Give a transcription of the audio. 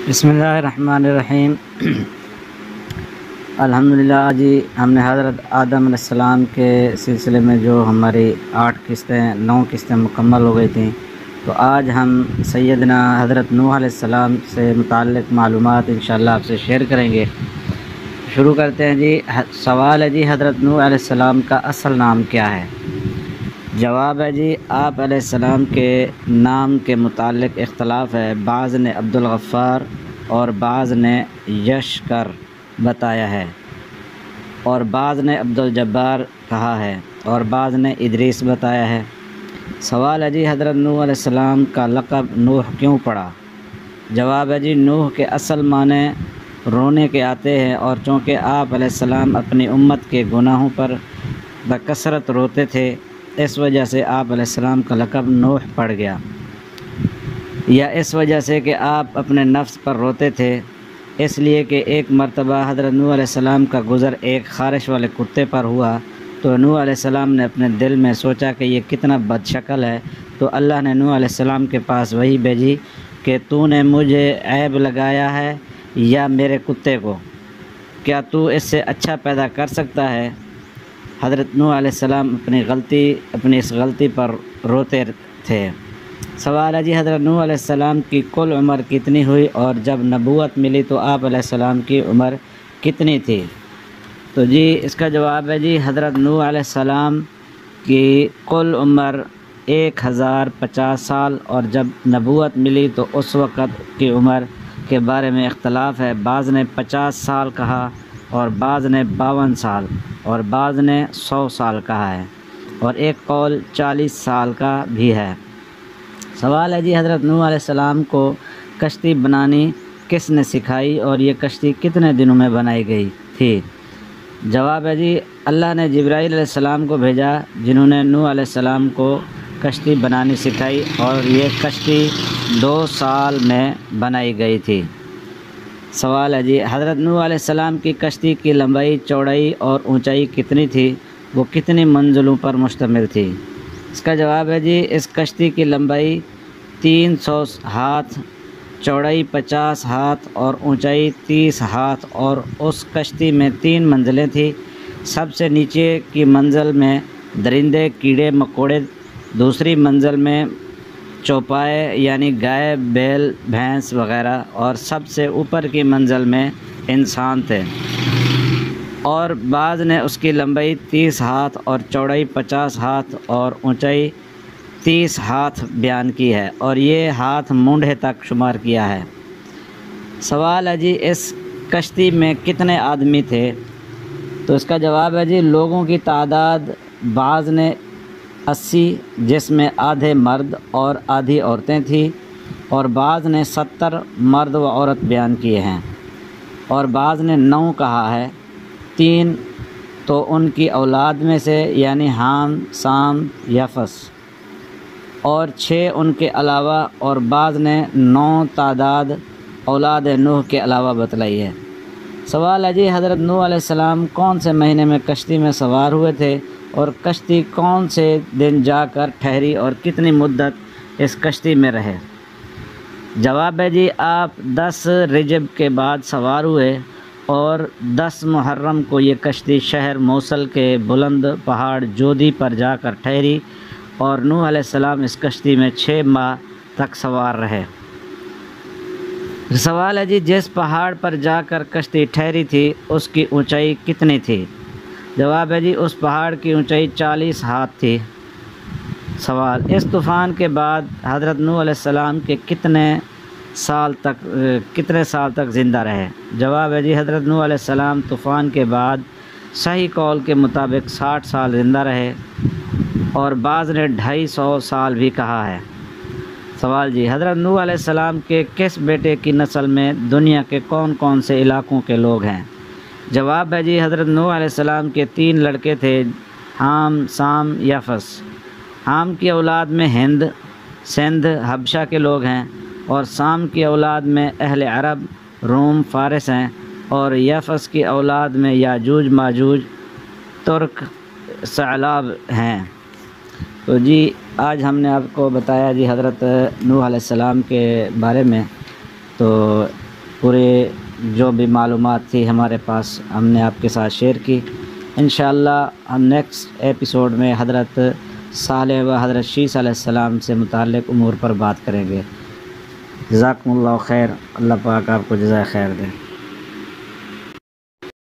بسم اللہ الرحمن الرحیم۔ الحمدللہ جی ہم نے حضرت آدم علیہ السلام کے سلسلے میں جو ہماری 9 قسطیں مکمل ہو گئی تھیں، تو آج ہم سیدنا حضرت نوح علیہ السلام سے متعلق معلومات انشاءاللہ آپ سے شیئر کریں گے۔ شروع کرتے ہیں جی۔ سوال ہے جی، حضرت نوح علیہ السلام کا اصل نام کیا ہے؟ جواب ہے جی، آپ علیہ السلام کے نام کے متعلق اختلاف ہے۔ بعض نے عبد الغفار اور بعض نے یشکر بتایا ہے، اور بعض نے عبد الجبار کہا ہے، اور بعض نے ادریس بتایا ہے۔ سوال ہے جی، حضرت نوح علیہ السلام کا لقب نوح کیوں پڑا؟ جواب ہے جی، نوح کے اصل معنی رونے کے آتے ہیں، اور چونکہ آپ علیہ السلام اپنی امت کے گناہوں پر بکثرت روتے تھے، اس وجہ سے آپ علیہ السلام کا لقب نوح پڑ گیا، یا اس وجہ سے کہ آپ اپنے نفس پر روتے تھے، اس لیے کہ ایک مرتبہ حضرت نوح علیہ السلام کا گزر ایک خارش والے کتے پر ہوا، تو نوح علیہ السلام نے اپنے دل میں سوچا کہ یہ کتنا بد شکل ہے، تو اللہ نے نوح علیہ السلام کے پاس وحی بھیجی کہ تو نے مجھے عیب لگایا ہے یا میرے کتے کو؟ کیا تو اس سے اچھا پیدا کر سکتا ہے؟ حضرت نوح علیہ السلام اپنی اس غلطی پر روتے تھے۔ سوال ہے جی، حضرت نوح علیہ السلام کی کل عمر کتنی ہوئی، اور جب نبوت ملی تو آپ علیہ السلام کی عمر کتنی تھی؟ تو جی اس کا جواب ہے جی، حضرت نوح علیہ السلام کی کل عمر 1050 سال، اور جب نبوت ملی تو اس وقت کی عمر کے بارے میں اختلاف ہے۔ بعض نے 50 سال کہا، اور بعض نے 52 سال، اور بعض نے 100 سال کہا ہے، اور ایک قول 40 سال کا بھی ہے۔ سوال ہے جی، حضرت نوح علیہ السلام کو کشتی بنانی کس نے سکھائی، اور یہ کشتی کتنے دنوں میں بنائی گئی تھی؟ جواب ہے جی، اللہ نے جبرائیل علیہ السلام کو بھیجا، جنہوں نے نوح علیہ السلام کو کشتی بنانی سکھائی، اور یہ کشتی 2 سال میں بنائی گئی تھی۔ سوال ہے جی، حضرت نوح علیہ السلام کی کشتی کی لمبائی، چوڑائی اور اونچائی کتنی تھی؟ وہ کتنی منزلوں پر مشتمل تھی؟ اس کا جواب ہے جی، اس کشتی کی لمبائی 300 ہاتھ، چوڑائی 50 ہاتھ اور اونچائی 30 ہاتھ، اور اس کشتی میں 3 منزلیں تھیں۔ سب سے نیچے کی منزل میں درندے، کیڑے مکوڑے، دوسری منزل میں چوپائے یعنی گائے، بیل، بھینس وغیرہ، اور سب سے اوپر کی منزل میں انسان تھے۔ اور بعض نے اس کی لمبائی 30 ہاتھ اور چوڑائی 50 ہاتھ اور اونچائی 30 ہاتھ بیان کی ہے، اور یہ ہاتھ مونڈھے تک شمار کیا ہے۔ سوال ہے جی، اس کشتی میں کتنے آدمی تھے؟ تو اس کا جواب ہے جی، لوگوں کی تعداد بعض نے 80، جس میں آدھے مرد اور آدھی عورتیں تھیں، اور بعض نے 70 مرد و عورت بیان کیے ہیں، اور بعض نے 9 کہا ہے۔ 3 تو ان کی اولاد میں سے یعنی حام، سام، یفس، اور 6 ان کے علاوہ، اور بعض نے 9 تعداد اولاد نوح کے علاوہ بتلائی ہے۔ سوال ہے جی، حضرت نوح علیہ السلام کون سے مہینے میں کشتی میں سوار ہوئے تھے، اور کشتی کون سے دن جا کر ٹھہری، اور کتنی مدت اس کشتی میں رہے؟ جواب ہے جی، آپ 10 رجب کے بعد سوار ہوئے، اور 10 محرم کو یہ کشتی شہر موصل کے بلند پہاڑ جودی پر جا کر ٹھہری، اور نوح علیہ السلام اس کشتی میں 6 ماہ تک سوار رہے۔ سوال ہے جی، جس پہاڑ پر جا کر کشتی ٹھہری تھی اس کی اونچائی کتنی تھی؟ جواب ہے جی، اس پہاڑ کی اونچائی 40 ہاتھ تھی۔ سوال، اس طوفان کے بعد حضرت نوح علیہ السلام کے کتنے سال تک زندہ رہے؟ جواب ہے جی، حضرت نوح علیہ السلام طوفان کے بعد صحیح قول کے مطابق 60 سال زندہ رہے، اور بعض نے 250 سال بھی کہا ہے۔ سوال جی، حضرت نوح علیہ السلام کے کس بیٹے کی نسل میں دنیا کے کون کون سے علاقوں کے لوگ ہیں؟ جواب ہے جی، حضرت نوح علیہ السلام کے 3 لڑکے تھے، حام، سام، یفس۔ حام کی اولاد میں ہند، سندھ، حبشہ کے لوگ ہیں، اور سام کی اولاد میں اہل عرب، روم، فارس ہیں، اور یفس کی اولاد میں یاجوج ماجوج، ترک، ثعلاب ہیں۔ تو جی آج ہم نے آپ کو بتایا جی حضرت نوح علیہ السلام کے بارے میں۔ تو پورے جو بھی معلومات تھی ہمارے پاس ہم نے آپ کے ساتھ شیئر کی۔ انشاءاللہ ہم نیکسٹ ایپیسوڈ میں حضرت صالح و حضرت شیس علیہ السلام سے متعلق امور پر بات کریں گے۔ جزاکم اللہ خیر، اللہ پاک آپ کو جزائے خیر دے۔